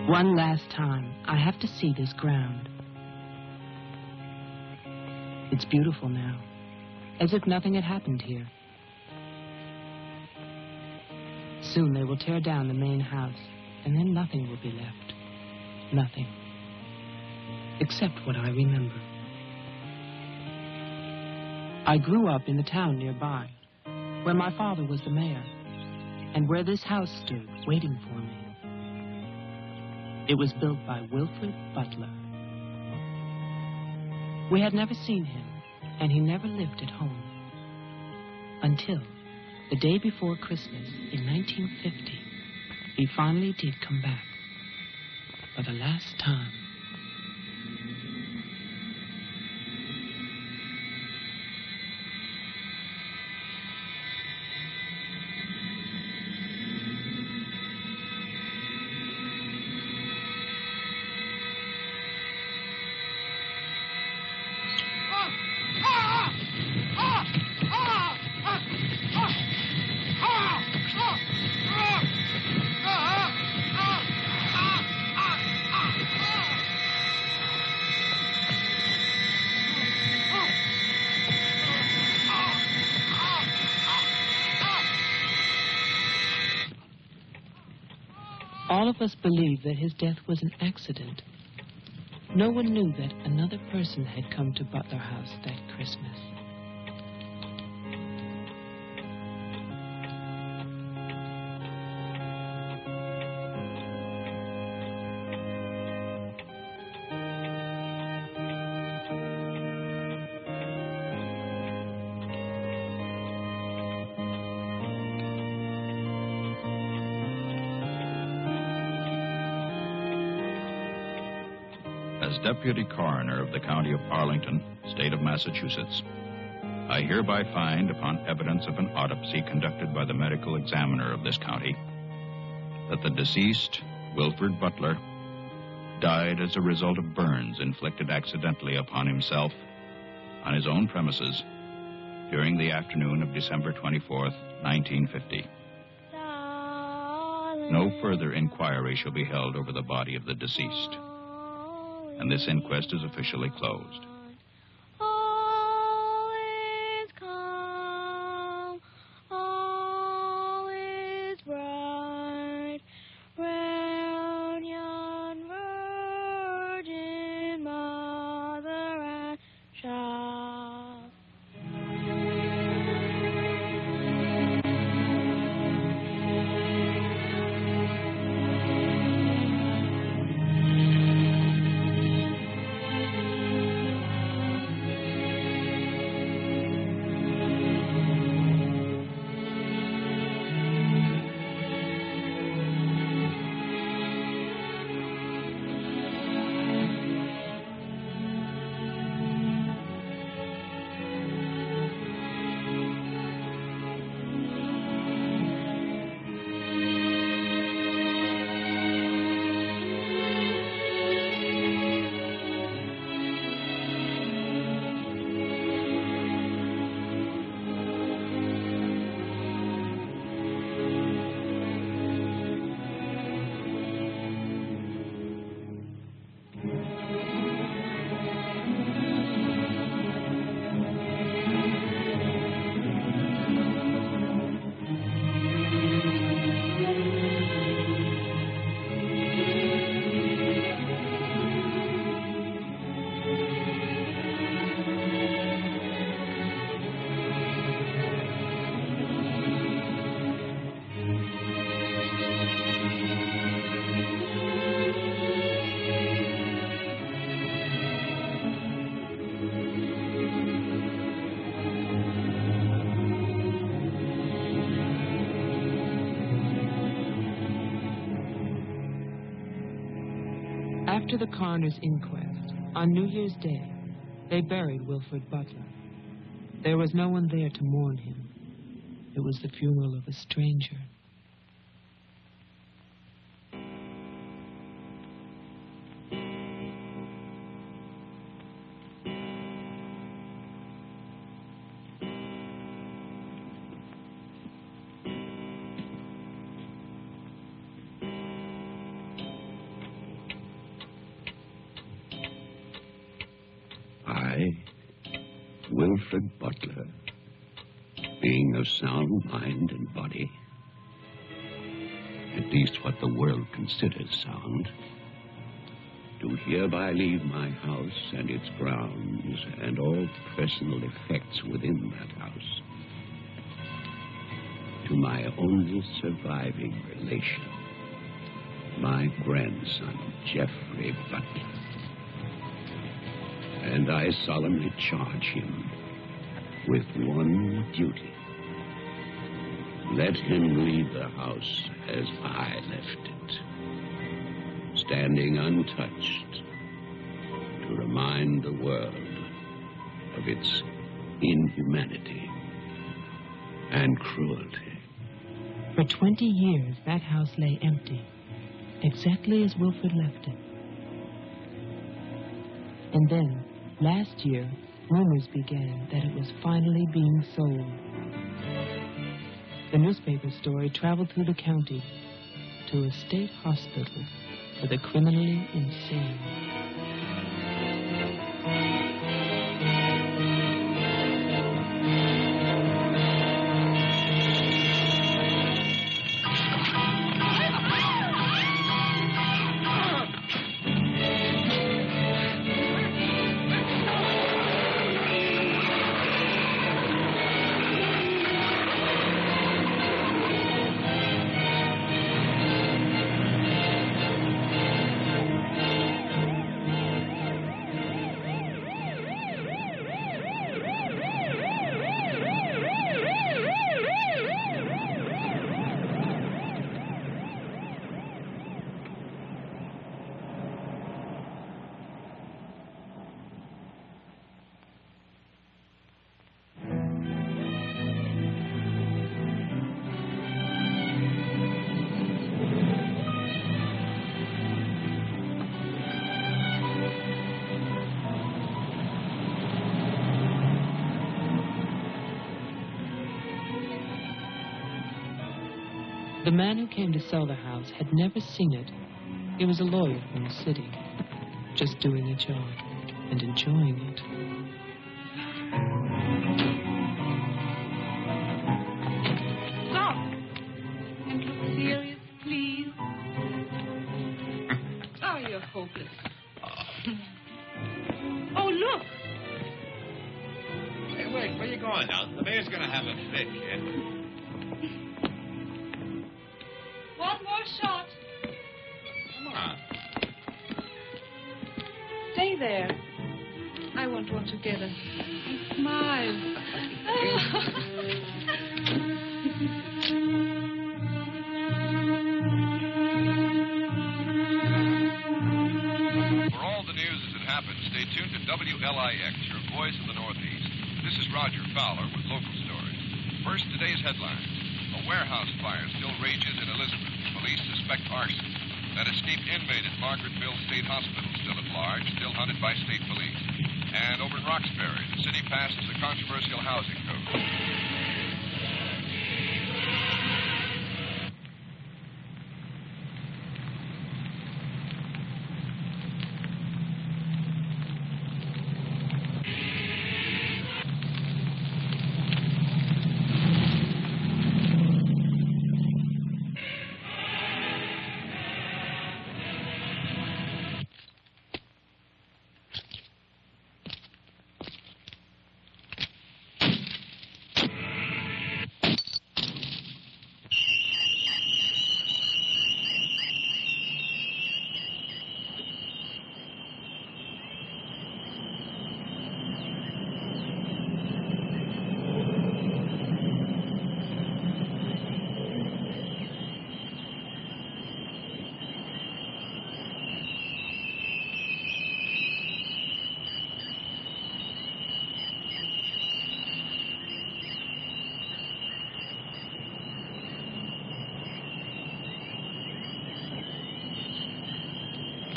One last time, I have to see this ground. It's beautiful now, as if nothing had happened here. Soon they will tear down the main house, and then nothing will be left. Nothing. Except what I remember. I grew up in the town nearby, where my father was the mayor, and where this house stood, waiting for me. It was built by Wilfred Butler. We had never seen him, and he never lived at home. Until the day before Christmas in 1950, he finally did come back. For the last time. All of us believed that his death was an accident. No one knew that another person had come to Butler House that Christmas. As Deputy Coroner of the County of Arlington, State of Massachusetts, I hereby find, upon evidence of an autopsy conducted by the medical examiner of this county, that the deceased, Wilfred Butler, died as a result of burns inflicted accidentally upon himself on his own premises during the afternoon of December 24th, 1950. No further inquiry shall be held over the body of the deceased, and this inquest is officially closed. All is calm, all is bright, round yon virgin mother and child. After the coroner's inquest, on New Year's Day, they buried Wilfred Butler. There was no one there to mourn him. It was the funeral of a stranger. Wilfred Butler, being of sound mind and body, at least what the world considers sound, do hereby leave my house and its grounds and all personal effects within that house to my only surviving relation, my grandson, Geoffrey Butler. And I solemnly charge him with one duty. Let him leave the house as I left it, standing untouched to remind the world of its inhumanity and cruelty. For 20 years, that house lay empty, exactly as Wilfred left it. And then, last year, rumors began that it was finally being sold. The newspaper story traveled through the county to a state hospital for the criminally insane. The man who came to sell the house had never seen it. He was a lawyer from the city, just doing a job and enjoying it. Stop! And look serious, please. Oh, you're hopeless. Oh, look! Hey, wait, where you going now? The mayor's gonna have a fit, kid. One more shot. Come on. Stay there. I want one together. And smile. For all the news as it happens, stay tuned to WLIX, your voice of the Northeast. This is Roger Fowler with local stories. First, today's headlines. A warehouse fire still rages in Elizabeth. Police suspect arson. That escaped inmate at Margaretville State Hospital still at large, still hunted by state police. And over in Roxbury, the city passes a controversial housing code.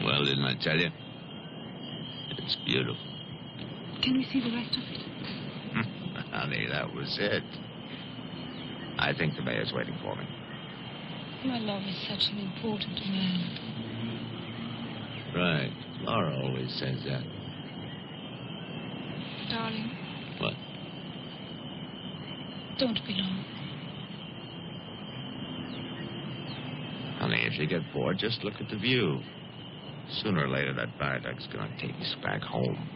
Well, didn't I tell you? It's beautiful. Can we see the rest of it? Honey, that was it. I think the mayor's waiting for me. My love is such an important man. Right. Laura always says that. Darling, What? Don't be long. Honey, if you get bored, just look at the view. Sooner or later, that viaduct's going to take us back home.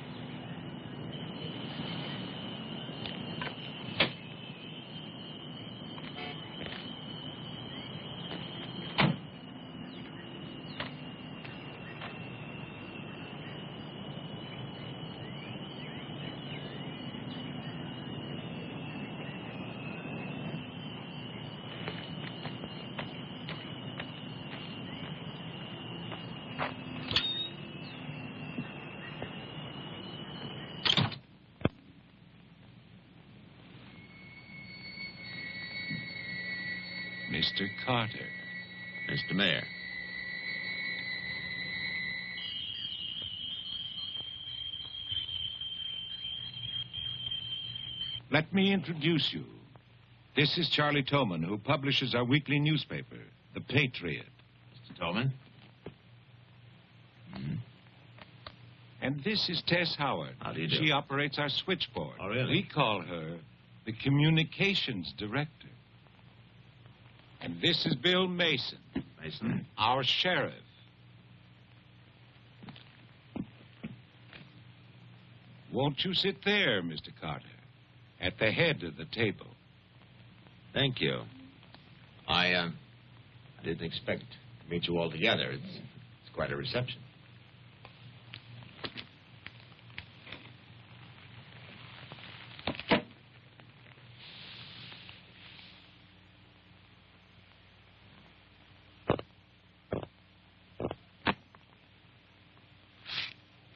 Mr. Carter. Mr. Mayor. Let me introduce you. This is Charlie Toman, who publishes our weekly newspaper, The Patriot. Mr. Tolman? And this is Tess Howard. How do you do? She operates our switchboard. Oh, really? We call her the communications director. And this is Bill Mason. Mason? Our sheriff. Won't you sit there, Mr. Carter, at the head of the table? Thank you. I didn't expect to meet you all together. It's quite a reception.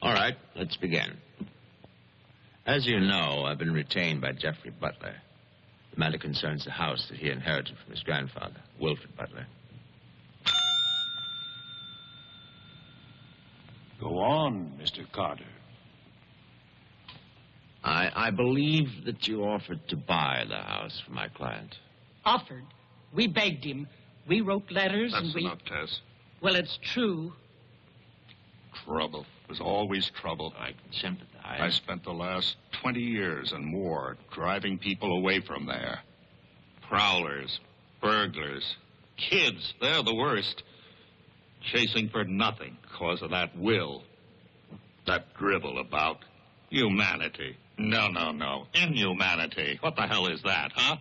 All right, let's begin. As you know, I've been retained by Jeffrey Butler. The matter concerns the house that he inherited from his grandfather, Wilfred Butler. Go on, Mr. Carter. I believe that you offered to buy the house for my client. Offered. We begged him. We wrote letters That's and we... enough, Tess. Well, it's true. Trouble. There's always trouble. I can sympathize. I spent the last 20 years and more driving people away from there. Prowlers, burglars, kids, they're the worst. Chasing for nothing because of that will. That drivel about humanity. No. Inhumanity. What the hell is that, huh?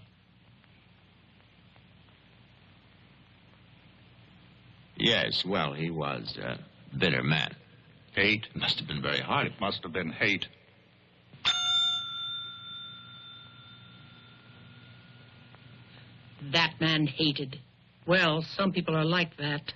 Yes, well, he was a bitter man. Hate. It must have been very hard. It must have been hate. That man hated. Well, some people are like that.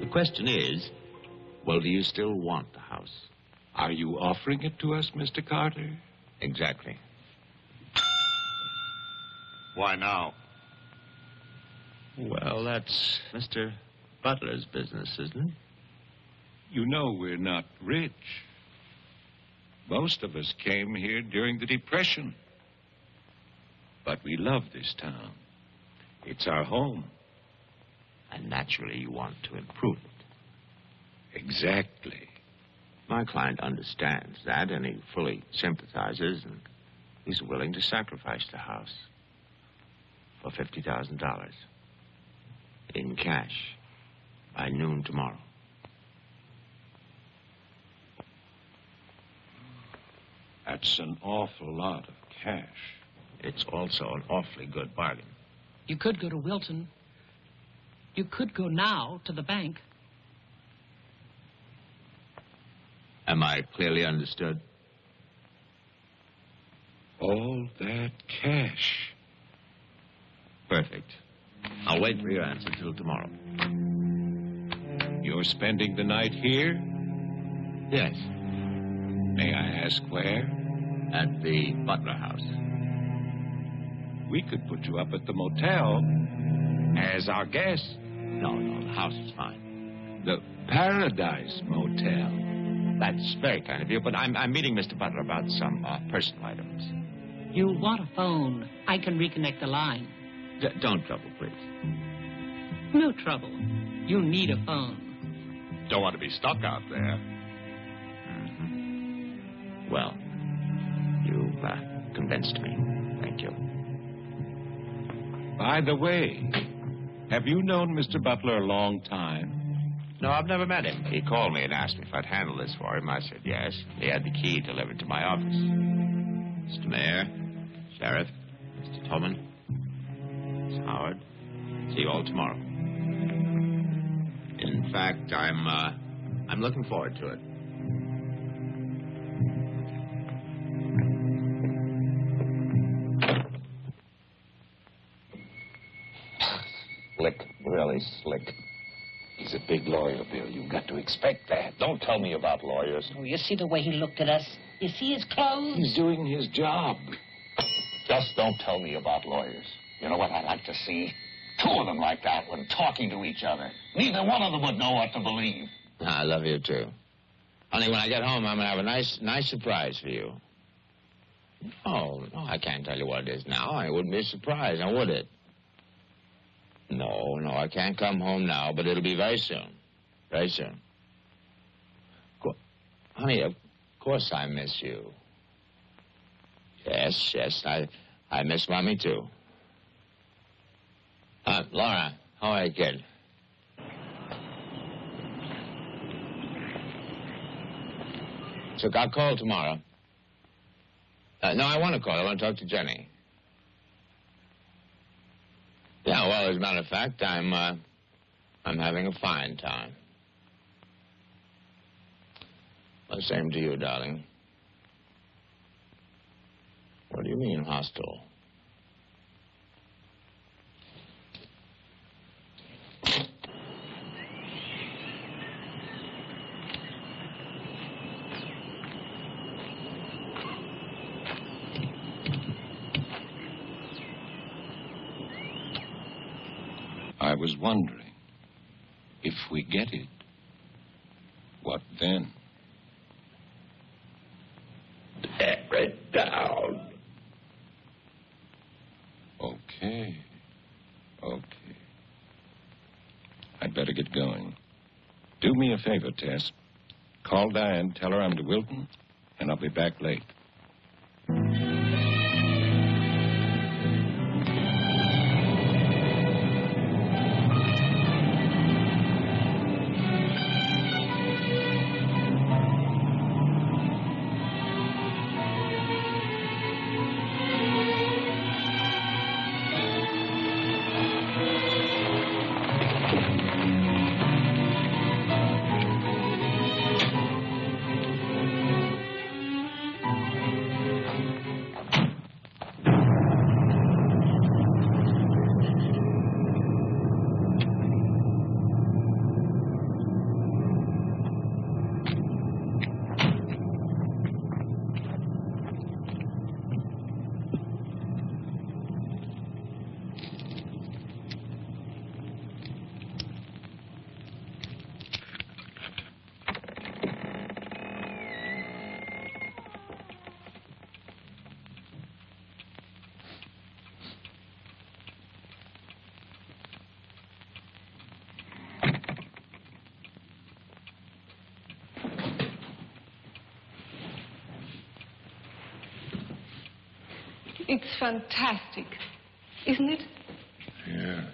The question is, well, do you still want the house? Are you offering it to us, Mr. Carter? Exactly. Why now? Well, that's Mr. Butler's business, isn't it? You know we're not rich. Most of us came here during the Depression. But we love this town. It's our home. And naturally, you want to improve it. Exactly. My client understands that, and he fully sympathizes, and he's willing to sacrifice the house for $50,000 in cash by noon tomorrow. That's an awful lot of cash. It's also an awfully good bargain. You could go to Wilton. You could go now to the bank. Am I clearly understood? All that cash. Perfect. I'll wait for your answer till tomorrow. You're spending the night here? Yes, May I ask where? at the Butler House. We could put you up at the motel as our guest. No, the house is fine. The Paradise Motel. That's very kind of you, but I'm meeting Mr. Butler about some personal items. You want a phone. I can reconnect the line. Don't trouble, please. No trouble. You need a phone. Don't want to be stuck out there. Mm-hmm. Well, you've convinced me. Thank you. By the way, have you known Mr. Butler a long time? No, I've never met him. He called me and asked me if I'd handle this for him. I said yes. He had the key delivered to my office. Mr. Mayor, Sheriff, Mr. Tolman, Miss Howard, see you all tomorrow. In fact, I'm looking forward to it. Slick, really slick. He's a big lawyer, Bill. You've got to expect that. Don't tell me about lawyers. Oh, you see the way he looked at us? You see his clothes? He's doing his job. Just don't tell me about lawyers. You know what I'd like to see? Two of them like that when talking to each other. Neither one of them would know what to believe. I love you, too. Honey, when I get home, I'm going to have a nice surprise for you. Oh, no, I can't tell you what it is now. It wouldn't be a surprise, now would it? No, I can't come home now, but it'll be very soon. Very soon. Honey, of course I miss you. Yes, I miss Mommy, too. Laura, how are you, kid? So I'll call tomorrow. No, I want to call. I want to talk to Jenny. Yeah, well, as a matter of fact, I'm having a fine time. Well, same to you, darling. What do you mean, hostile? I was wondering, if we get it, what then? Tear it down. Okay. I'd better get going. Do me a favor, Tess. Call Diane, tell her I'm to Wilton, and I'll be back late. It's fantastic, isn't it? Yeah.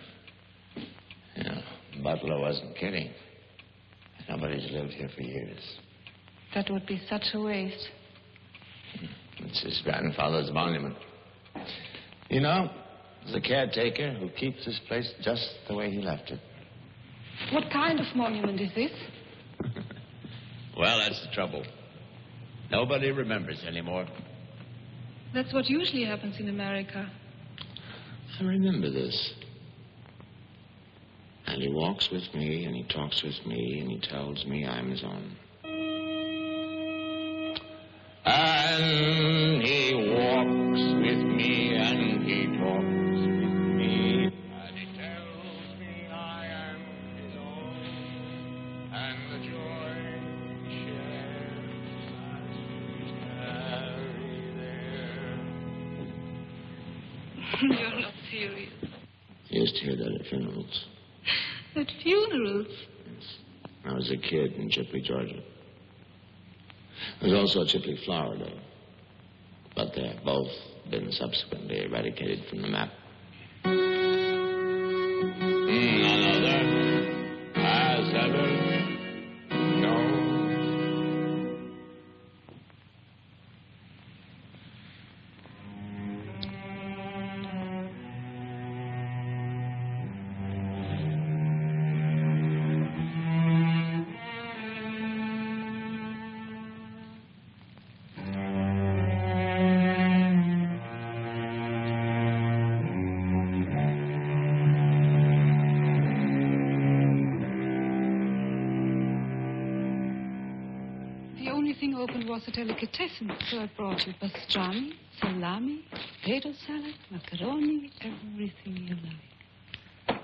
Butler wasn't kidding. Nobody's lived here for years. That would be such a waste. It's his grandfather's monument. You know, The caretaker who keeps this place just the way he left it. What kind of monument is this? Well, that's the trouble. Nobody remembers anymore. That's what usually happens in America. I remember this. And he walks with me, and he talks with me, and he tells me I'm his own. And he walks with me, and he talks with me, and he tells me I am his own, and the joy he shares as he's carried there. You're not serious. You used to hear that at funerals. At funerals? Yes. I was a kid in Chipley, Georgia. There's also Chipley, Florida. But they have both been subsequently eradicated from the map. None other has ever known. The only thing open was a delicatessen, so I brought you pastrami, salami, potato salad, macaroni, everything you like.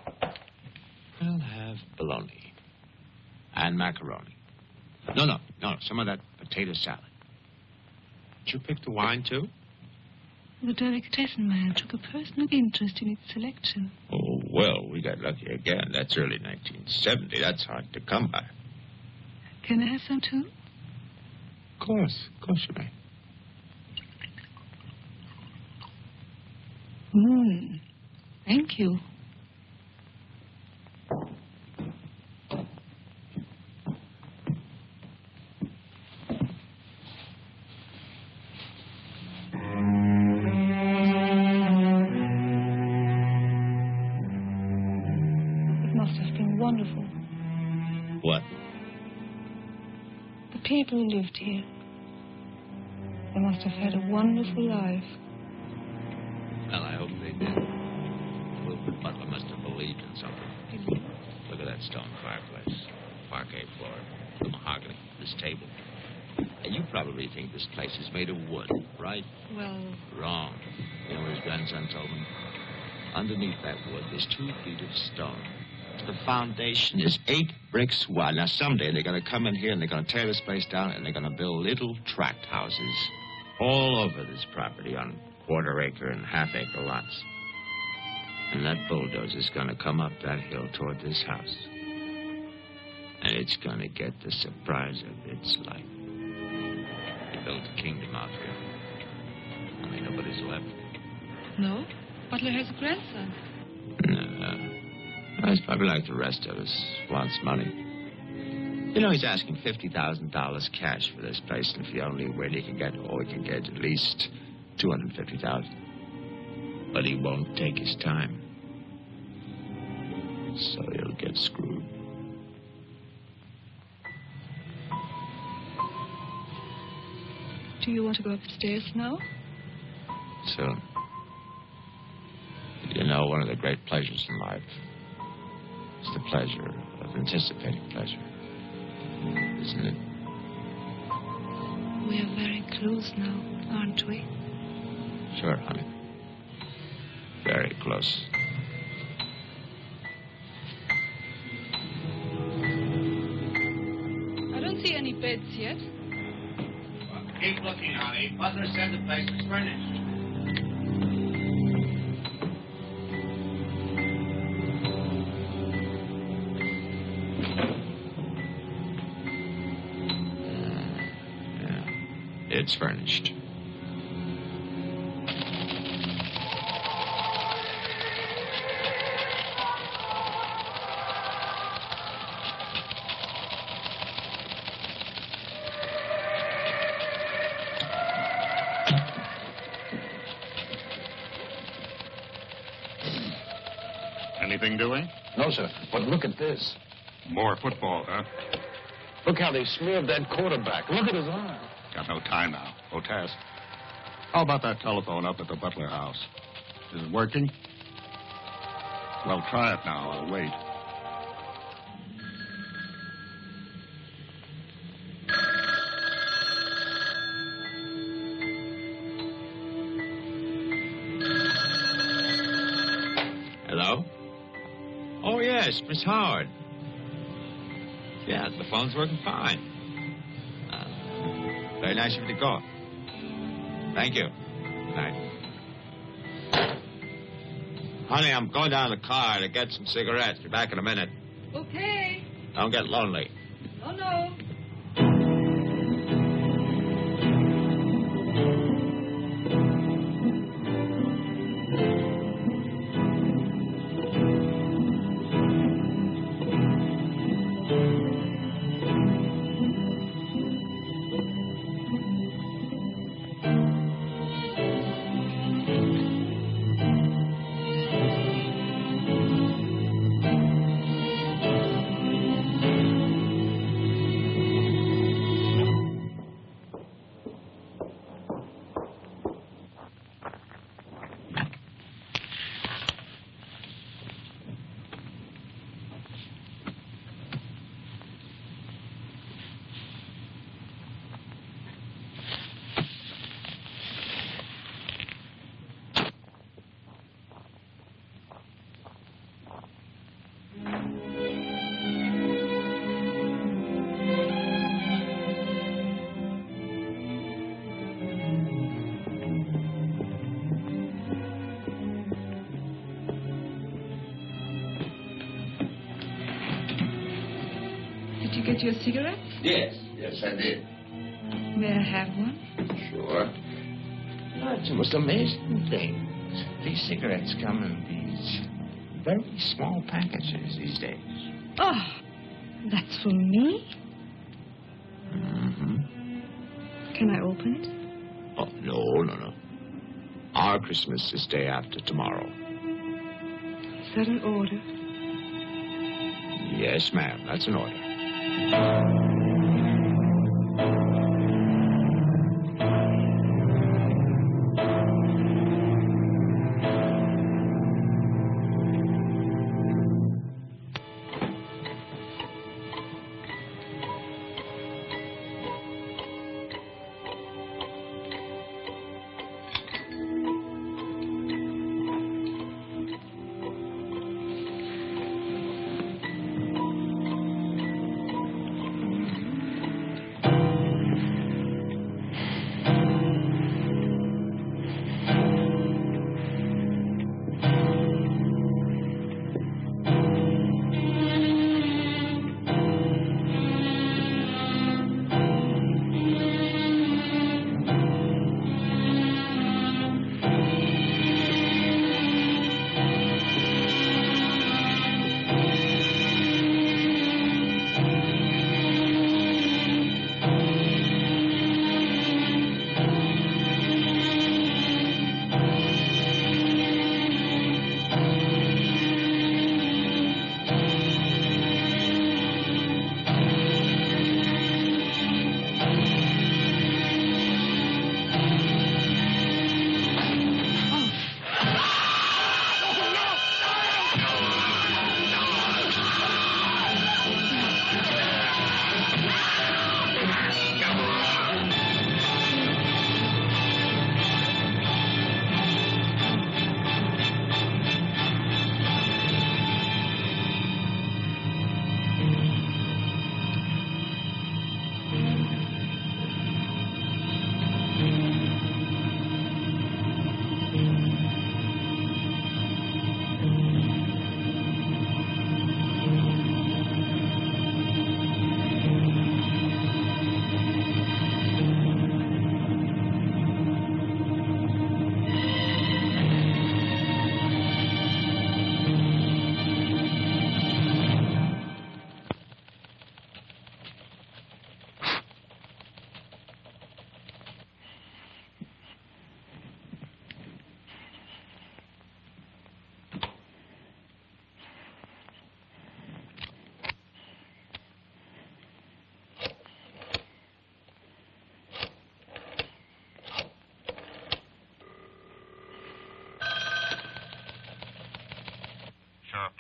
I'll have bologna. And macaroni. No, some of that potato salad. Did you pick the wine, too? The delicatessen man took a personal interest in its selection. Oh, well, we got lucky again. That's early 1970. That's hard to come by. Can I have some, too? Of course you may. Thank you. It must have been wonderful. What? The people who lived here. They must have had a wonderful life. Well, I hope they did. Wilfred Butler must have believed in something. Look at that stone fireplace. Parquet floor. The mahogany. This table. And you probably think this place is made of wood, right? Well, Wrong. You know what his grandson told me? Underneath that wood, there's 2 feet of stone. The foundation is 8 bricks wide. Now, someday they're going to come in here and they're going to tear this place down and they're going to build little tract houses all over this property on quarter-acre and half-acre lots. And that bulldozer's going to come up that hill toward this house. And it's going to get the surprise of its life. They built a kingdom out here. Only nobody's left. no. Butler has a grandson. No. He's probably like the rest of us. Wants money. You know, he's asking $50,000 cash for this place, and if the only way he can get, he can get at least $250,000. But he won't take his time. So he'll get screwed. Do you want to go upstairs now? Soon. You know, one of the great pleasures in life is the pleasure of anticipating pleasure. Isn't it? We are very close now, aren't we? Sure, honey. Very close. I don't see any beds yet. Well, keep looking, honey. Butler said the place was furnished. It's furnished. anything doing? No, sir. But look at this. More football, huh? Look how they smeared that quarterback. Look at his arm. Got no time now. Otas. How about that telephone up at the Butler house? Is it working? Well, try it now. I'll wait. Hello? Oh, yes, Miss Howard. Yeah, the phone's working fine. Very nice of you to call. Thank you. Good night. Honey, I'm going down to the car to get some cigarettes. Be back in a minute. Okay. Don't get lonely. No. Did you get your cigarettes? Yes, I did. May I have one? Sure. Oh, it's the most amazing thing. These cigarettes come in these very small packages these days. Oh, that's for me? Mm-hmm. Can I open it? Oh, no. Our Christmas is day after tomorrow. Is that an order? Yes, ma'am. That's an order.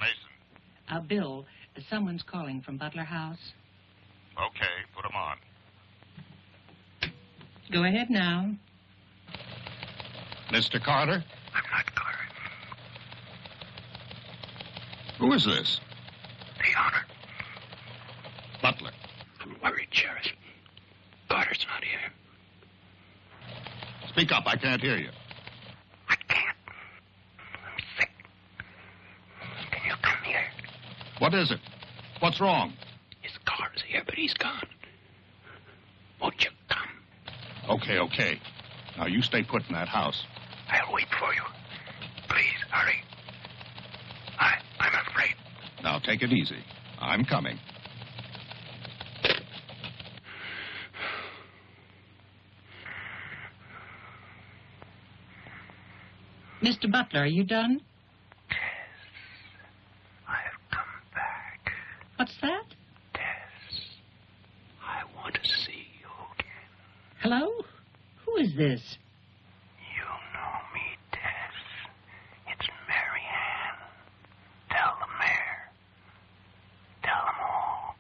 Mason. Bill, someone's calling from Butler House. Okay, put him on. Go ahead now. Mr. Carter? I'm not Carter. Who is this? The honor. Butler. I'm worried, Sheriff. Carter's not here. Speak up, I can't hear you. I can't. I'm sick. Can you come here? What is it? What's wrong? His car's here, but he's gone. Won't you come? Okay. Now you stay put in that house. I'll wait for you. Please, hurry. I'm afraid. Now take it easy. I'm coming. Mr. Butler, are you done? Tess, I have come back. What's that? Tess, I want to see you again. Hello? Who is this? You know me, Tess. It's Mary Ann. Tell the mayor. Tell them all.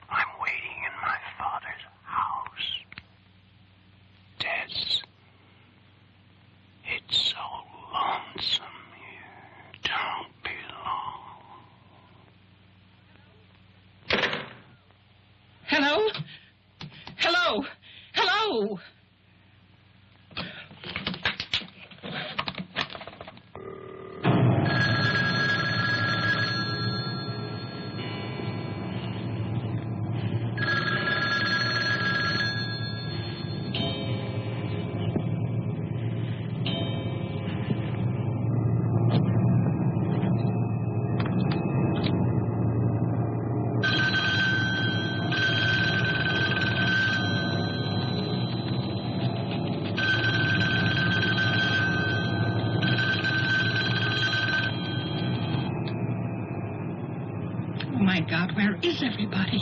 I'm waiting in my father's house. Tess, it's so lonesome here. Don't be long. Hello? Hello? Hello? Oh, my God, where is everybody?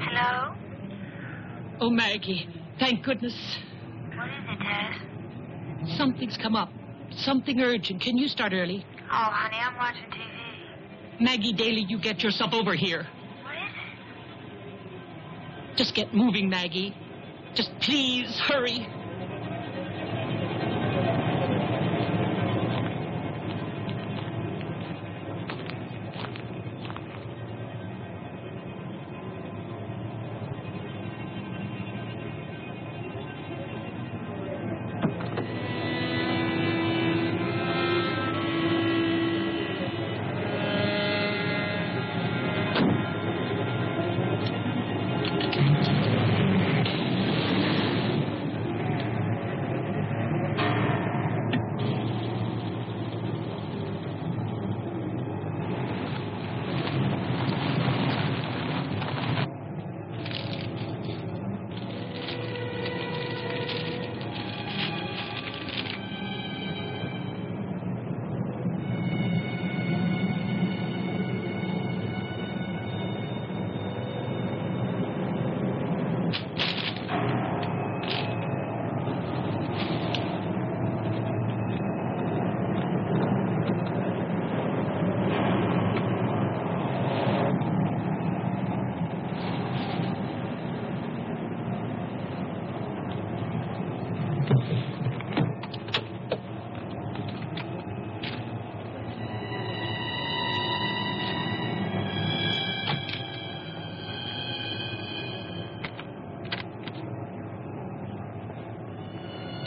Hello? Oh, Maggie, thank goodness. What is it, Tess? Something's come up. Something urgent. Can you start early? Oh, honey, I'm watching TV. Maggie Daly, you get yourself over here. What is it? Just get moving, Maggie. Just please hurry.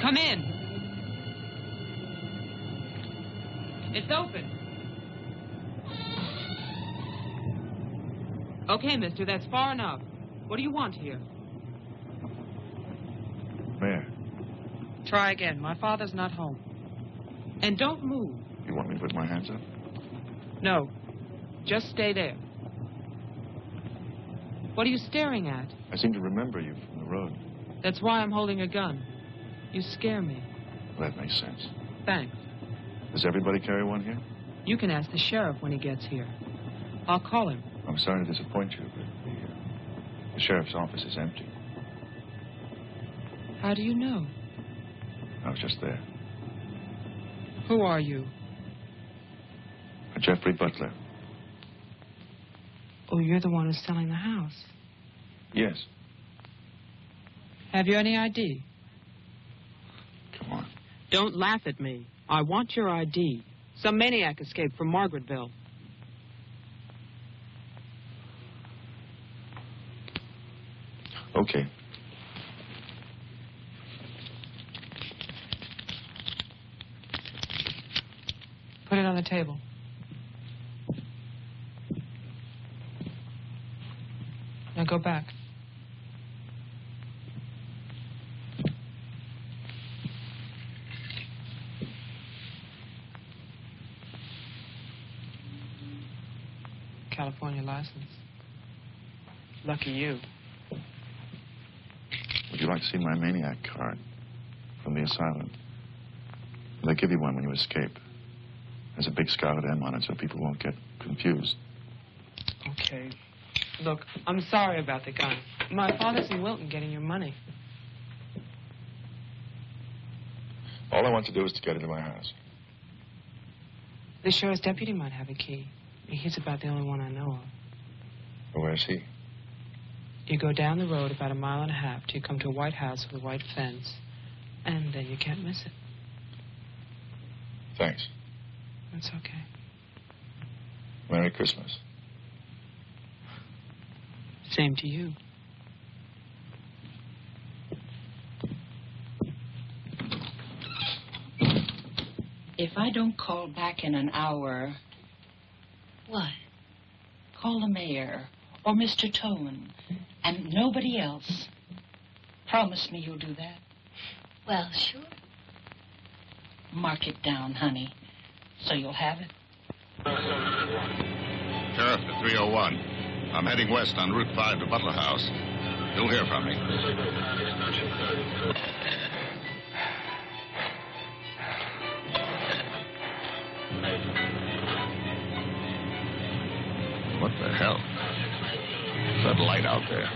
Come in. It's open. Okay, mister, that's far enough. What do you want here? Where? Try again. My father's not home. And don't move. You want me to put my hands up? No. Just stay there. What are you staring at? I seem to remember you from the road. That's why I'm holding a gun. You scare me. That makes sense. Thanks. Does everybody carry one here? You can ask the sheriff when he gets here. I'll call him. I'm sorry to disappoint you, but the sheriff's office is empty. How do you know? I was just there. Who are you? Jeffrey Butler. Oh, you're the one who's selling the house. Yes. Have you any ID? Come on. Don't laugh at me. I want your ID. Some maniac escaped from Margaretville. Okay. Put it on the table. Now go back. California license. Lucky you. Would you like to see my maniac card from the asylum? They give you one when you escape. There's a big scarlet M on it so people won't get confused. Okay. Look, I'm sorry about the gun. My father's in Wilton getting your money. All I want to do is to get into my house. The sheriff's deputy might have a key. He's about the only one I know of. Well, where's he? You go down the road about 1.5 miles till you come to a white house with a white fence, and then you can't miss it. Thanks. That's okay. Merry Christmas. Same to you. If I don't call back in an hour... What? Call the mayor or Mr. Tone and nobody else. Promise me you'll do that. Well, sure. Mark it down, honey, so you'll have it. Sheriff to 301. I'm heading west on Route 5 to Butler House. You'll hear from me. What the hell? That light out there.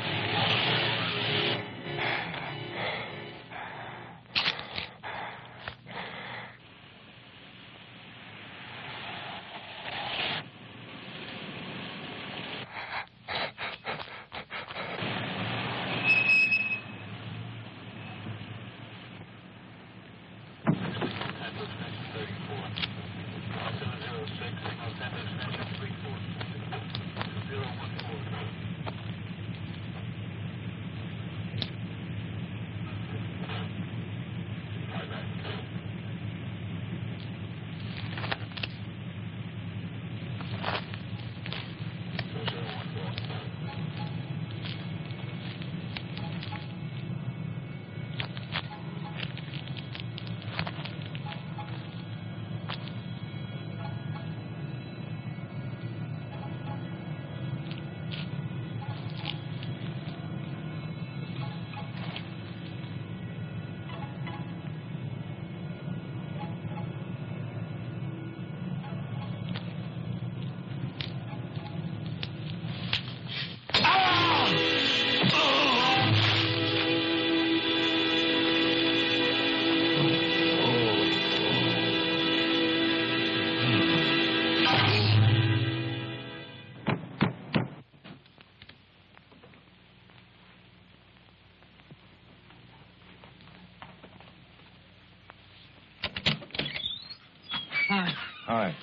Hi. Hi.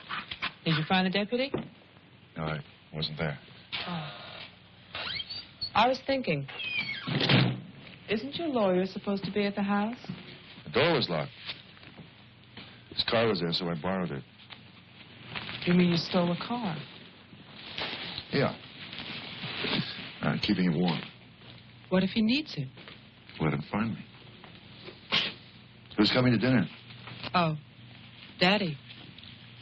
Did you find the deputy? No, I wasn't there. Oh. I was thinking, isn't your lawyer supposed to be at the house? The door was locked. His car was there, so I borrowed it. You mean you stole a car? Yeah. Keeping it warm. What if he needs it? Let him find me. Who's coming to dinner? Oh, Daddy.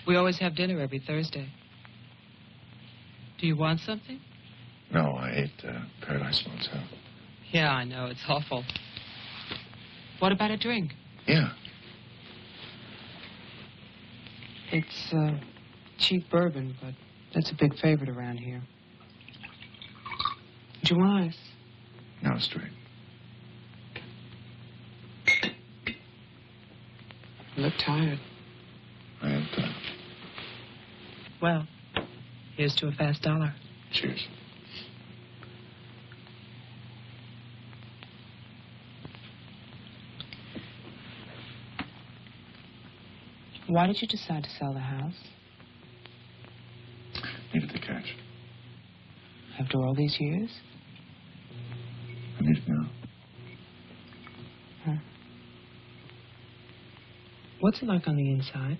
We always have dinner every Thursday. Do you want something? No, I ate Paradise Motel. Yeah, I know. It's awful. What about a drink? Yeah. It's cheap bourbon, but that's a big favorite around here. Would you want ice? No, straight. You look tired. I am tired. Well, here's to a fast dollar. Cheers. Why did you decide to sell the house? Needed the cash. After all these years? I need it now. Huh. What's it like on the inside?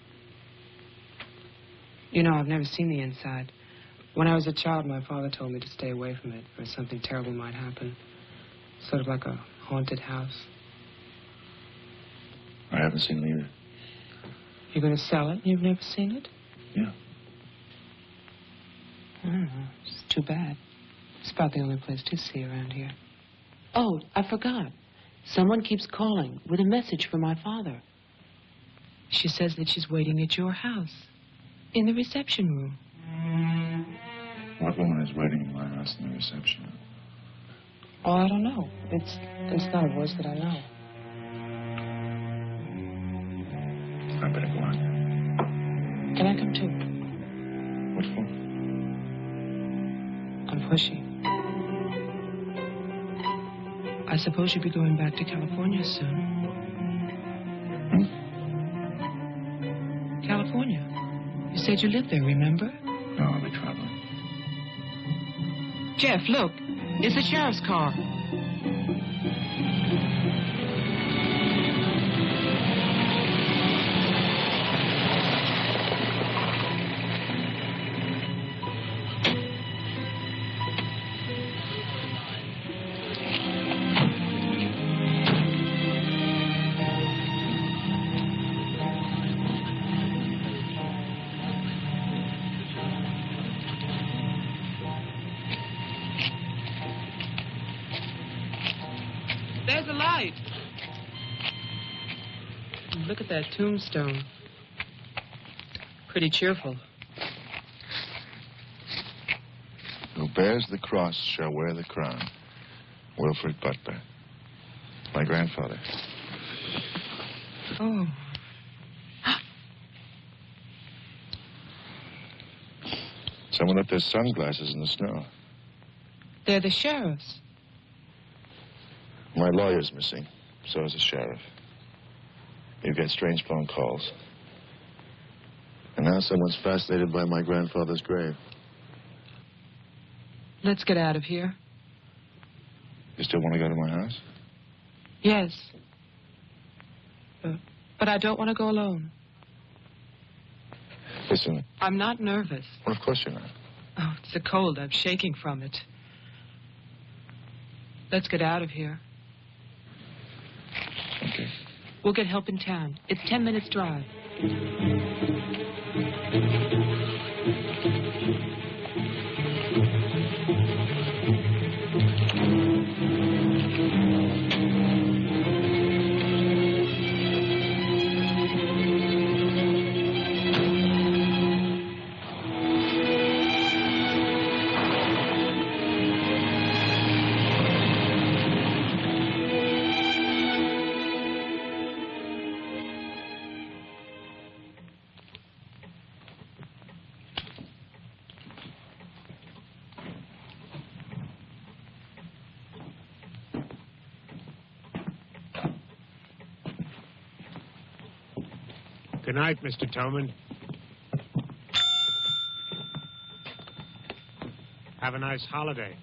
You know, I've never seen the inside. When I was a child, my father told me to stay away from it, or something terrible might happen. Sort of like a haunted house. I haven't seen it either. You're going to sell it? You've never seen it? Yeah. I don't know. It's too bad. It's about the only place to see around here. Oh, I forgot. Someone keeps calling with a message for my father. She says that she's waiting at your house, in the reception room. What woman is waiting in my house in the reception room? Oh, I don't know. It's not a voice that I know. I better go on. Can I come too? What for? I'm pushy. I suppose you'll be going back to California soon. California? You said you lived there, remember? No, I'll be traveling. Jeff, look. It's the sheriff's car. There's a light. Look at that tombstone. Pretty cheerful. Who bears the cross shall wear the crown. Wilfred Butler. My grandfather. Oh. Someone left their sunglasses in the snow. They're the sheriff's. My lawyer's missing. So is the sheriff. You get strange phone calls. And now someone's fascinated by my grandfather's grave. Let's get out of here. You still want to go to my house? Yes. But I don't want to go alone. Listen. I'm not nervous. Well, of course you're not. Oh, it's the cold. I'm shaking from it. Let's get out of here. Okay. We'll get help in town. It's 10 minutes' drive. Good night, Mr. Toman. Have a nice holiday.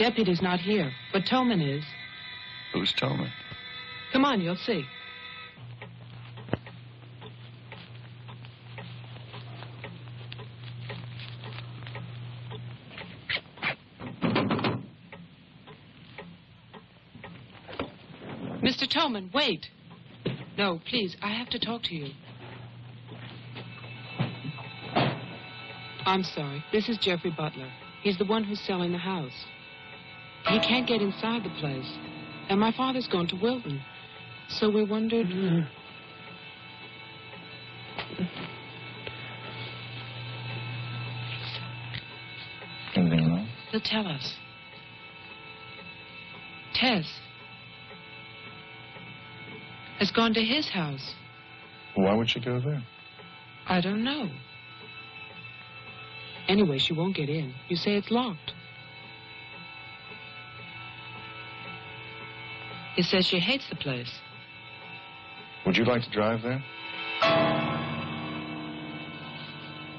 Deputy's not here, but Tolman is. Who's Tolman? Come on, you'll see. Mr. Tolman, wait. No, please, I have to talk to you. I'm sorry. This is Jeffrey Butler. He's the one who's selling the house. He can't get inside the place. And my father's gone to Wilton. So we wondered... Anything wrong? He'll tell us. Tess has gone to his house. Why would she go there? I don't know. Anyway, she won't get in. You say it's locked. He says she hates the place. Would you like to drive there?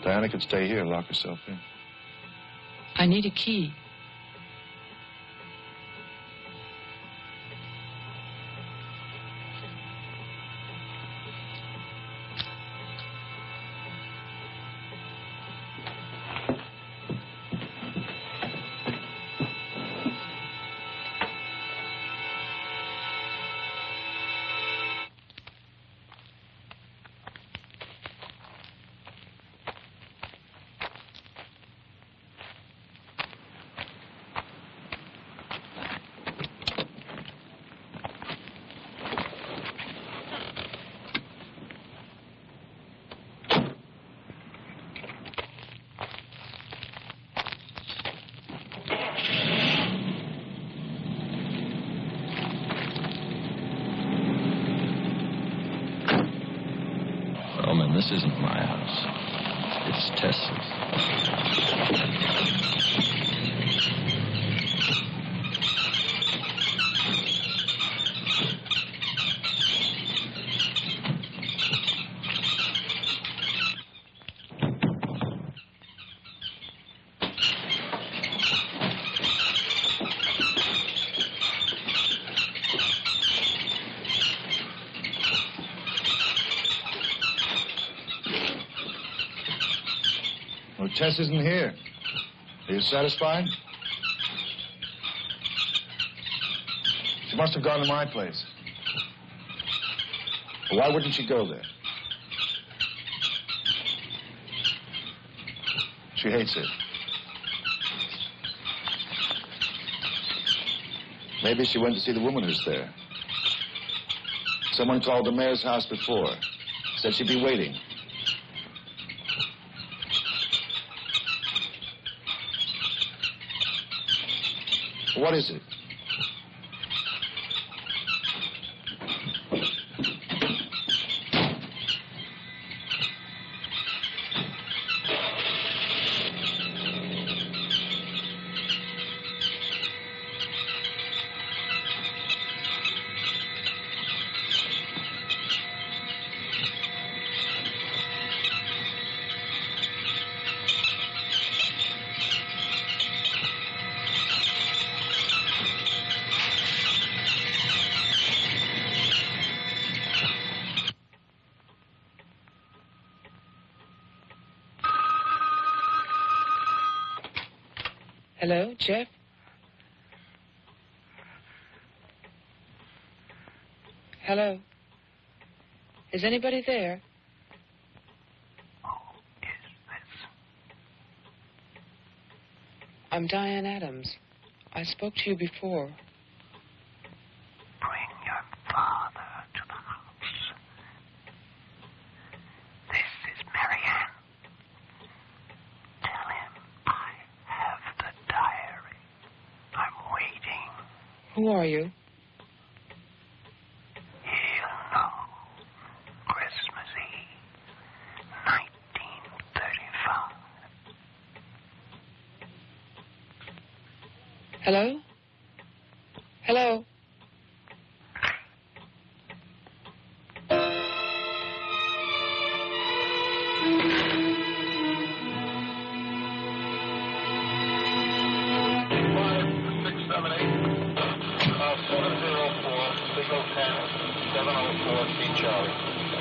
Diana could stay here, lock herself in. I need a key. This isn't my house. It's Tess's. Tess isn't here. Are you satisfied? She must have gone to my place. Well, why wouldn't she go there? She hates it. Maybe she went to see the woman who's there. Someone called the mayor's house before. Said she'd be waiting. What is it? Hello, Jeff? Hello? Is anybody there? Who is this? I'm Diane Adams. I spoke to you before. Bring your father to the house. This is Marianne. Tell him I have the diary. I'm waiting. Who are you? He'll know. Christmas Eve, 1935. Hello? Hello?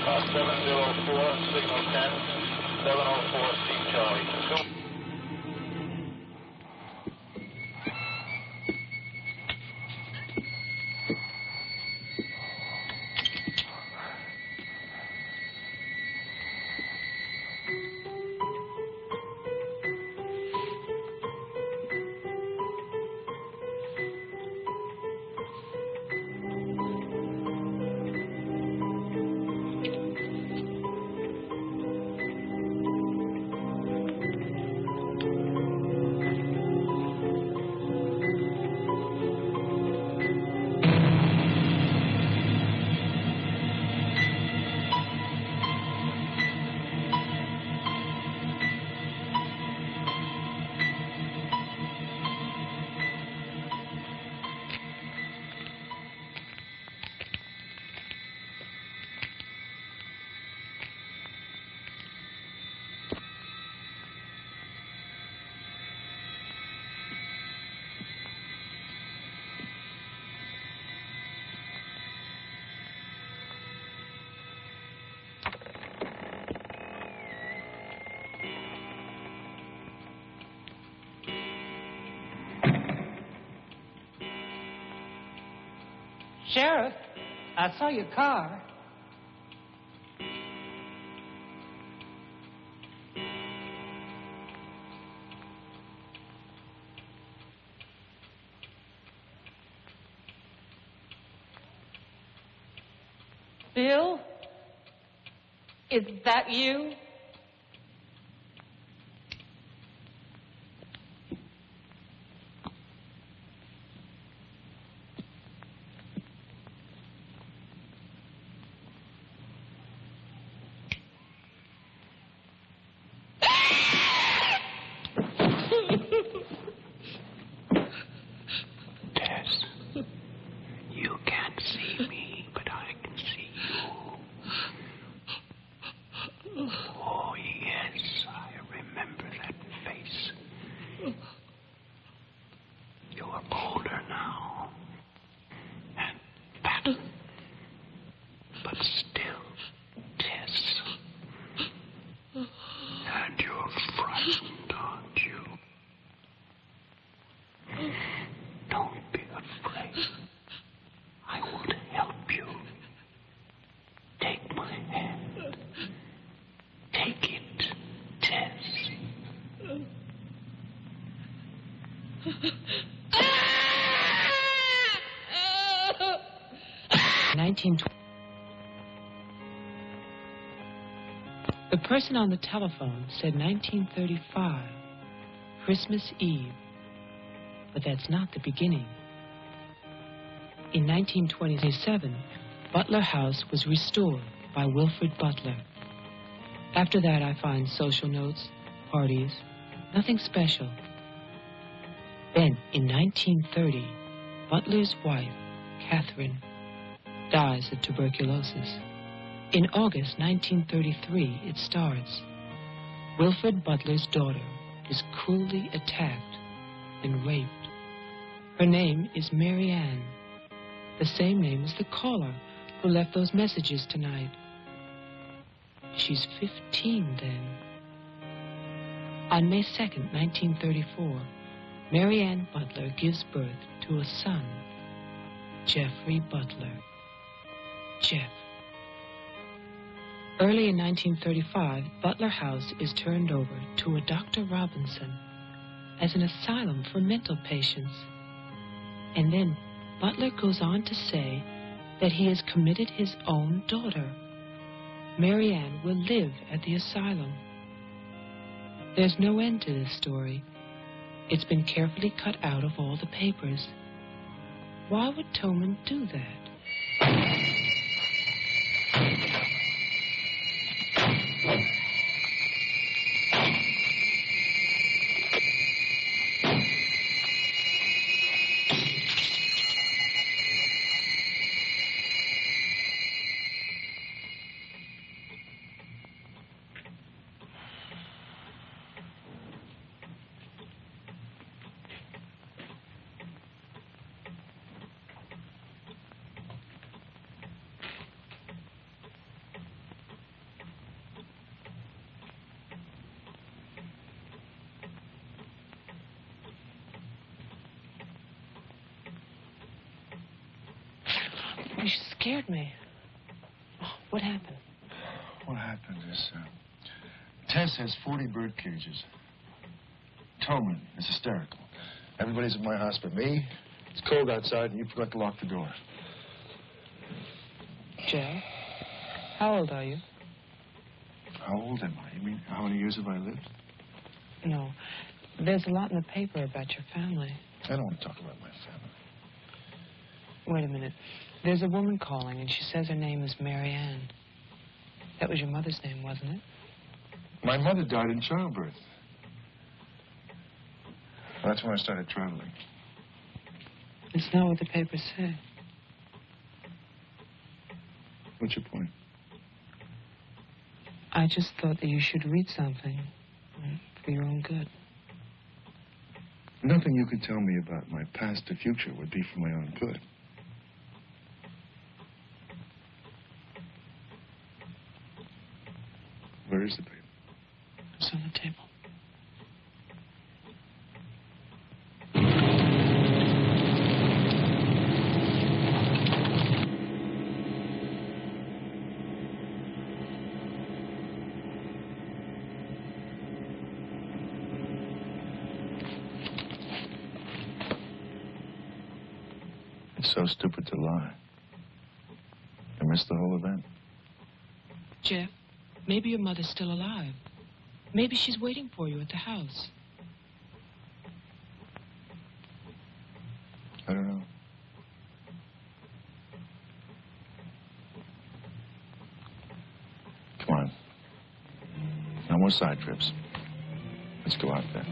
704, signal 10, 704, C Charlie. Sheriff, I saw your car. Bill? Is that you? You can't see me, but I can see you. Oh, yes, I remember that face. You're older now. And fatter. But still, Tess. And you're frightened, aren't you? Don't be afraid. I want to help you. Take my hand. Take it, Tess. 1920. The person on the telephone said 1935, Christmas Eve. But that's not the beginning. In 1927, Butler House was restored by Wilfred Butler. After that, I find social notes, parties, nothing special. Then, in 1930, Butler's wife, Catherine, dies of tuberculosis. In August 1933, it starts. Wilfred Butler's daughter is cruelly attacked and raped. Her name is Mary Ann, the same name as the caller who left those messages tonight. She's 15 then. On May 2nd, 1934, Mary Ann Butler gives birth to a son, Jeffrey Butler. Jeff. Early in 1935, Butler House is turned over to a Dr. Robinson as an asylum for mental patients. And then Butler goes on to say that he has committed his own daughter. Mary Ann will live at the asylum. There's no end to this story. It's been carefully cut out of all the papers. Why would Toman do that? scared me. Oh, what happened? What happened is, Tess has 40 bird cages. Tolman is hysterical. Everybody's at my house but me. It's cold outside, and you forgot to lock the door. Joe, how old are you? How old am I? You mean, how many years have I lived? No. There's a lot in the paper about your family. I don't want to talk about my family. Wait a minute. There's a woman calling, and she says her name is Mary Ann. That was your mother's name, wasn't it? My mother died in childbirth. That's when I started traveling. It's not what the papers say. What's your point? I just thought that you should read something for your own good. Nothing you could tell me about my past or future would be for my own good. Where is the paper? It's on the table. It's so stupid to lie. I missed the whole event. Jeff, maybe your mother's still alive. Maybe she's waiting for you at the house. I don't know. Come on. No more side trips. Let's go out there.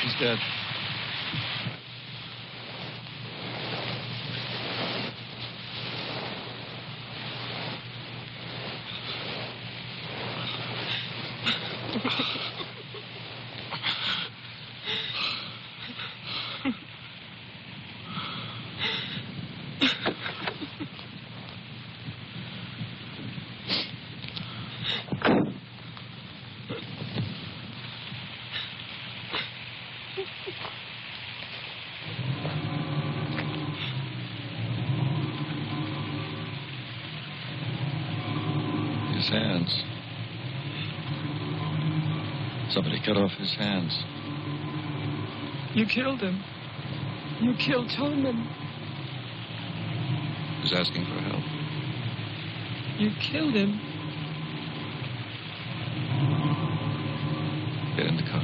She's dead. His hands. Somebody cut off his hands. You killed him. You killed Tolman. He's asking for help. You killed him. Get in the car.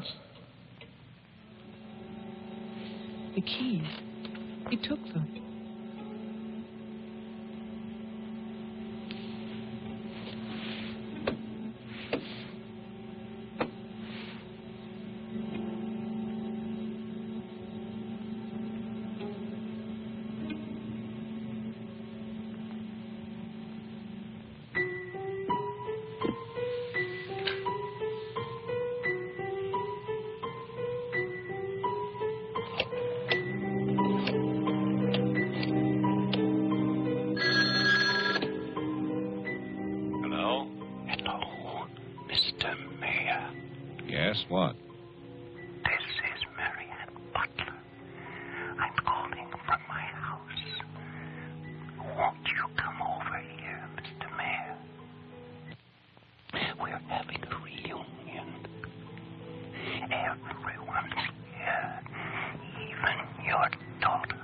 house? The keys. He took them. Yes, what? This is Marianne Butler. I'm calling from my house. Won't you come over here, Mr. Mayor? We're having a reunion. Everyone's here, even your daughter.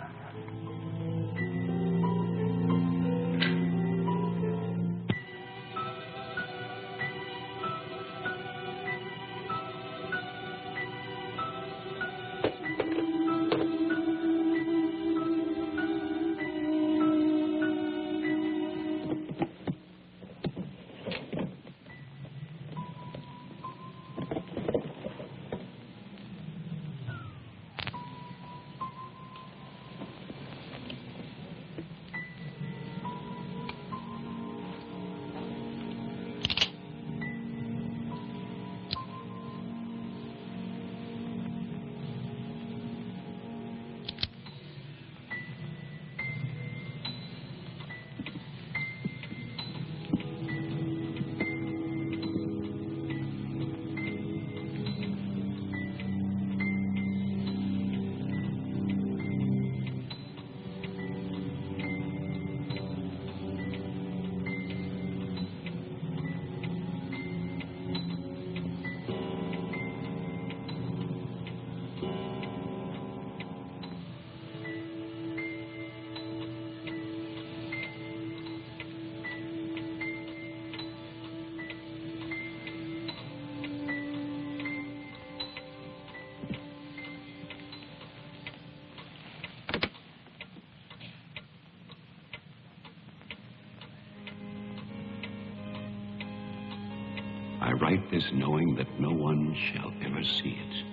I write this knowing that no one shall ever see it.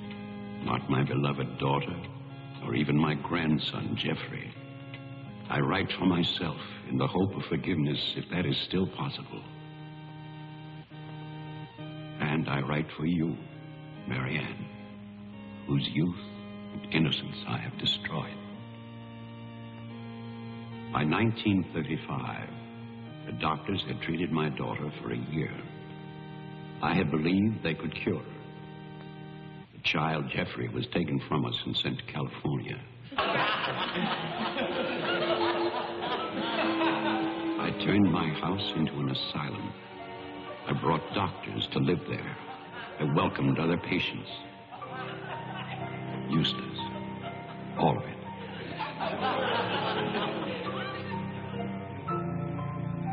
Not my beloved daughter, or even my grandson, Jeffrey. I write for myself in the hope of forgiveness, if that is still possible. And I write for you, Marianne, whose youth and innocence I have destroyed. By 1935, the doctors had treated my daughter for a year. I had believed they could cure her. The child, Jeffrey, was taken from us and sent to California. I turned my house into an asylum. I brought doctors to live there. I welcomed other patients. Useless. All of it.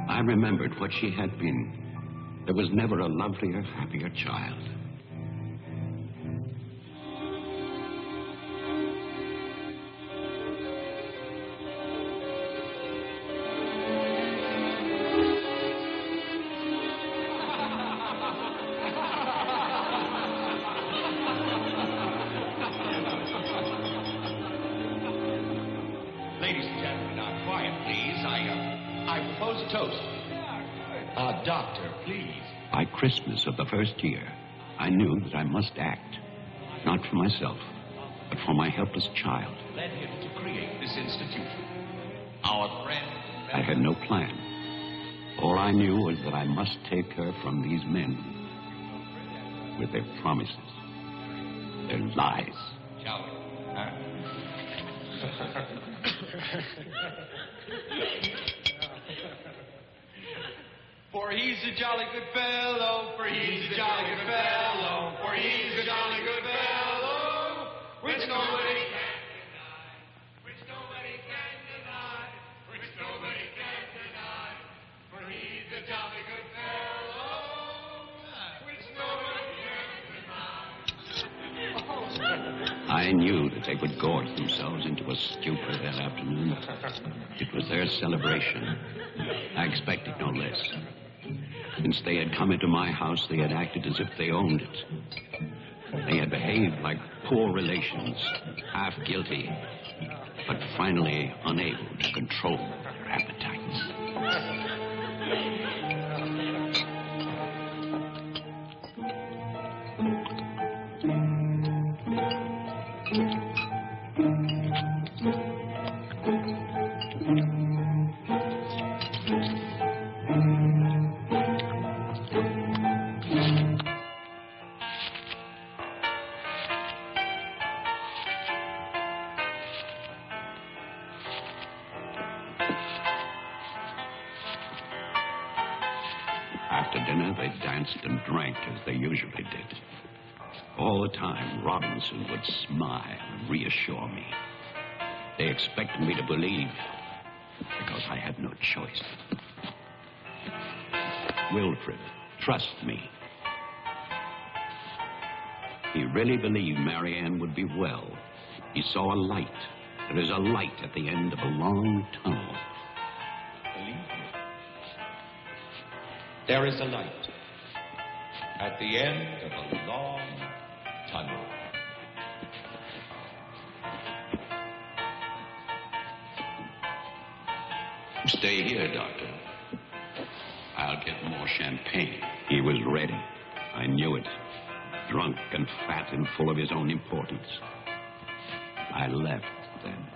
I remembered what she had been. There was never a lovelier, happier child. Ladies and gentlemen, now quiet, please. I propose a toast. Doctor, please. By Christmas of the first year, I knew that I must act, not for myself, but for my helpless child. Led him to create this institution. Our friend. I had no plan. All I knew was that I must take her from these men with their promises, their lies. Shall we? Huh? For he's a jolly good fellow, for he's a jolly good fellow, for he's a jolly good fellow, which nobody can deny, which nobody can deny, which nobody can deny, for he's a jolly good fellow, which nobody can deny. I knew that they would gorge themselves into a stupor that afternoon. It was their celebration. I expected no less. Since they had come into my house, they had acted as if they owned it. They had behaved like poor relations, half guilty, but finally unable to control their appetites. After dinner, they danced and drank as they usually did. All the time, Robinson would smile and reassure me. They expected me to believe, because I had no choice. Wilfred, trust me. He really believed Marianne would be well. He saw a light. There is a light at the end of a long tunnel. Believe me. There is a light at the end of a long tunnel. Stay here, Doctor. I'll get more champagne. He was ready. I knew it. Drunk and fat and full of his own importance. I left then.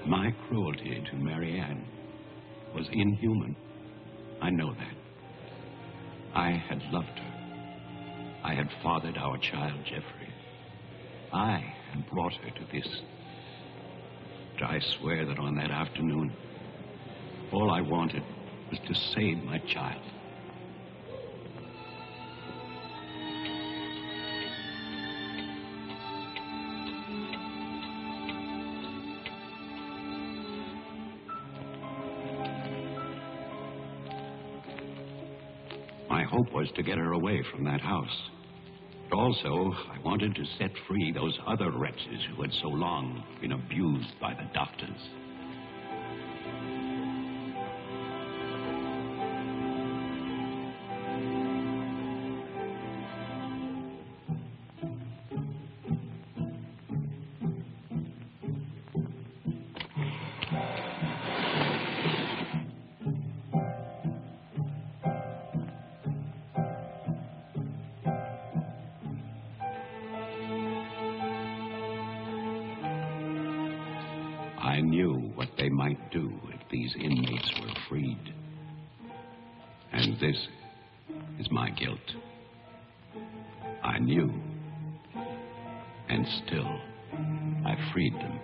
My cruelty to Marianne was inhuman. I know that. I had loved her. I had fathered our child, Jeffrey. I had brought her to this. But I swear that on that afternoon, all I wanted was to save my child. My hope was to get her away from that house. But also, I wanted to set free those other wretches who had so long been abused by the doctors. I knew what they might do if these inmates were freed. And this is my guilt. I knew. And still, I freed them.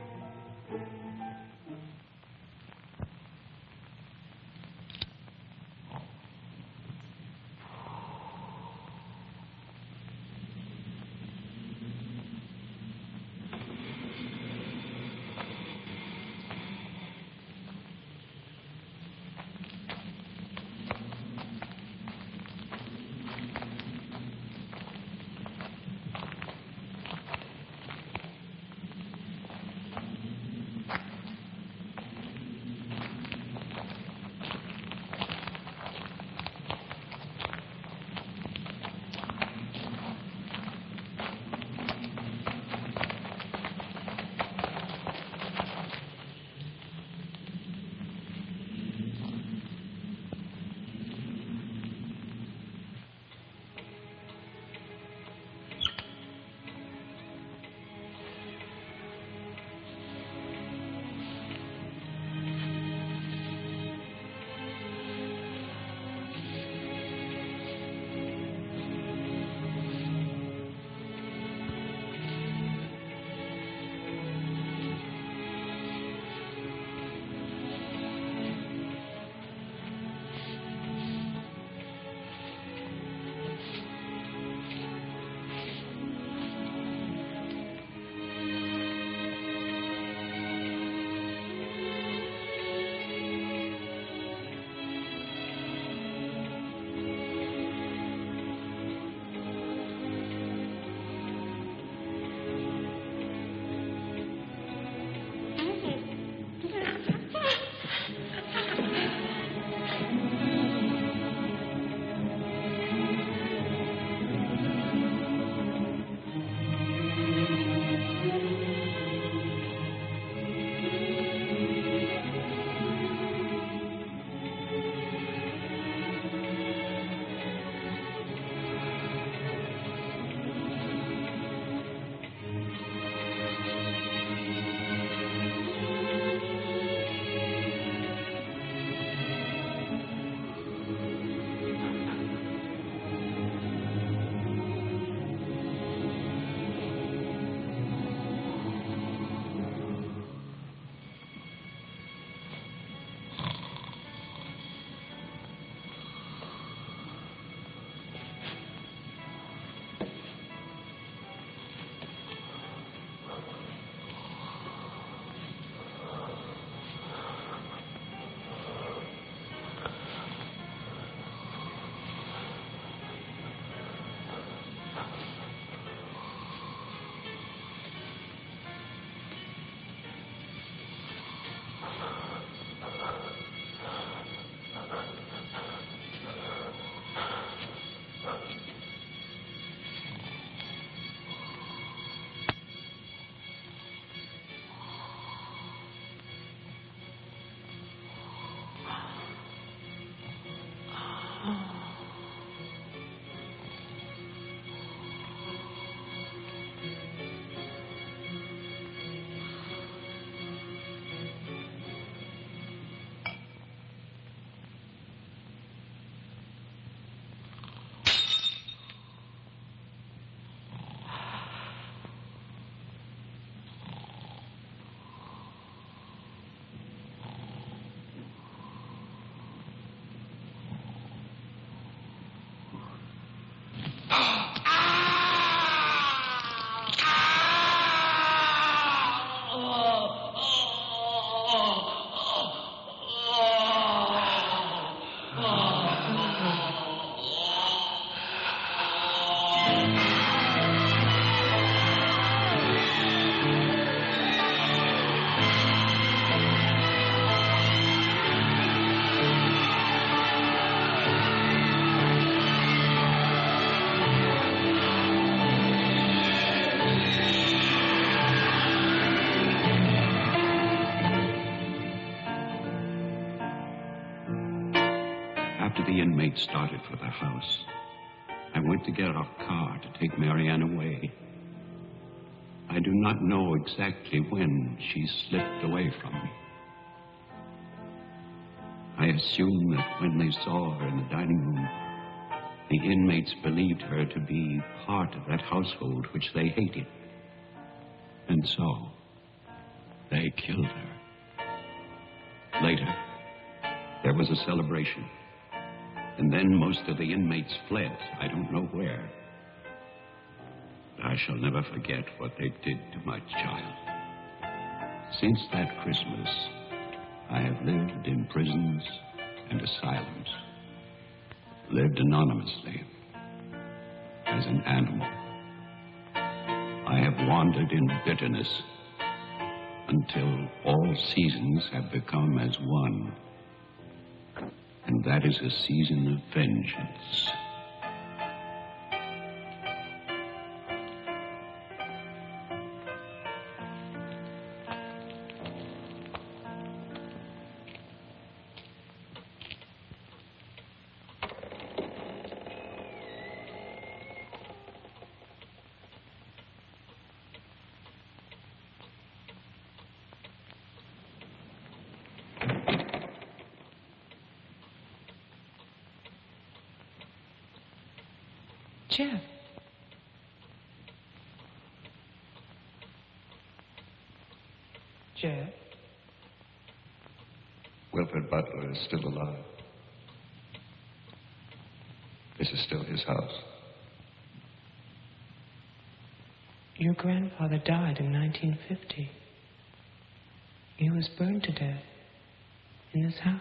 After the inmates started for the house, I went to get our car to take Marianne away. I do not know exactly when she slipped away from me. I assume that when they saw her in the dining room, the inmates believed her to be part of that household which they hated. And so, they killed her. Later, there was a celebration. And then most of the inmates fled. I don't know where. But I shall never forget what they did to my child. Since that Christmas, I have lived in prisons and asylums. Lived anonymously, as an animal. I have wandered in bitterness until all seasons have become as one. And that is a season of vengeance. Jeff. Jeff. Wilfred Butler is still alive. This is still his house. Your grandfather died in 1950. He was burned to death in this house.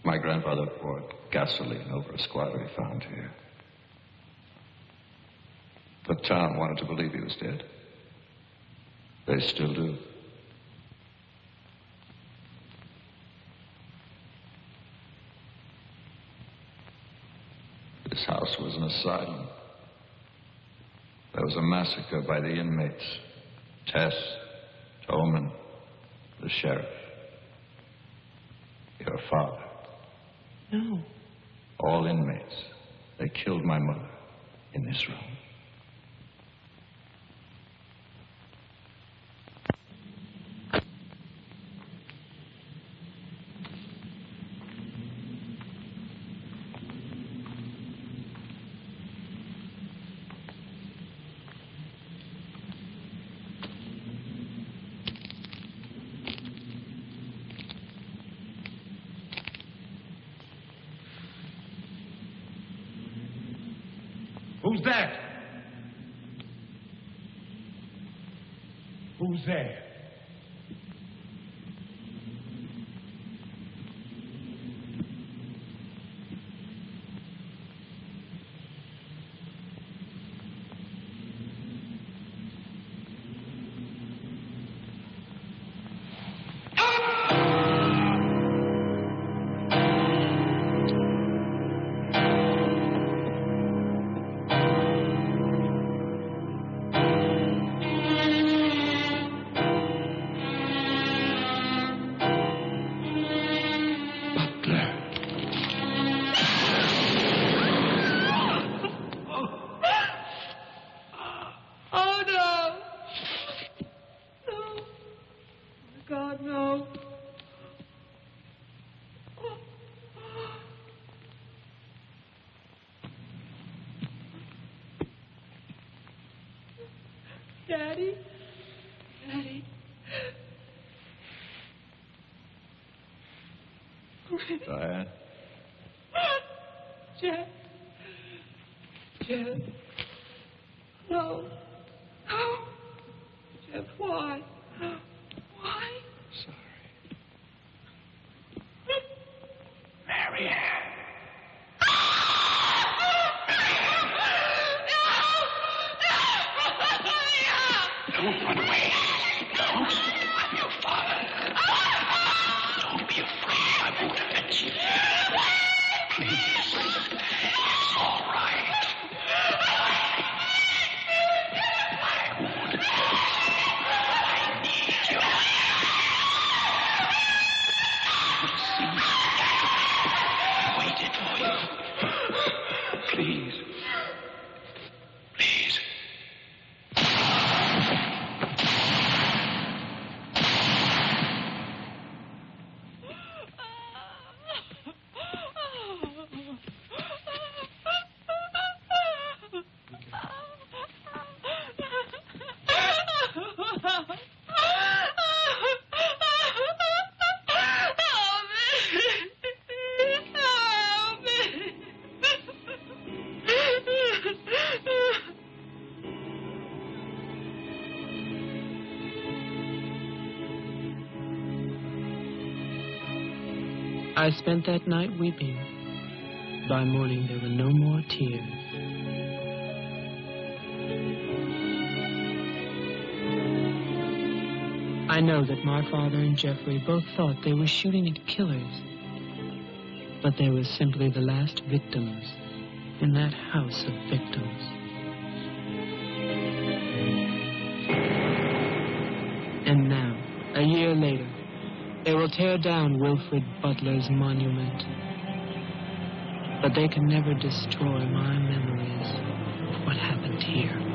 My grandfather poured gasoline over a squatter he found here. The town wanted to believe he was dead. They still do. This house was an asylum. There was a massacre by the inmates. Tess, Tolman, the sheriff. Your father. No. All inmates. They killed my mother in this room. Who's that? Who's there? Daddy? Daddy? Diane? Jeff? Jeff? No. No. Jeff, why? Why? Sorry. Marianne. Don't run away. Don't. I'm your father. Don't be afraid. I won't hurt you. Please. It's all right. I won't hurt you. I spent that night weeping. By morning, there were no more tears. I know that my father and Jeffrey both thought they were shooting at killers, but they were simply the last victims in that house of victims. And now, a year later, they will tear down Wilfred Butler's monument. But they can never destroy my memories of what happened here.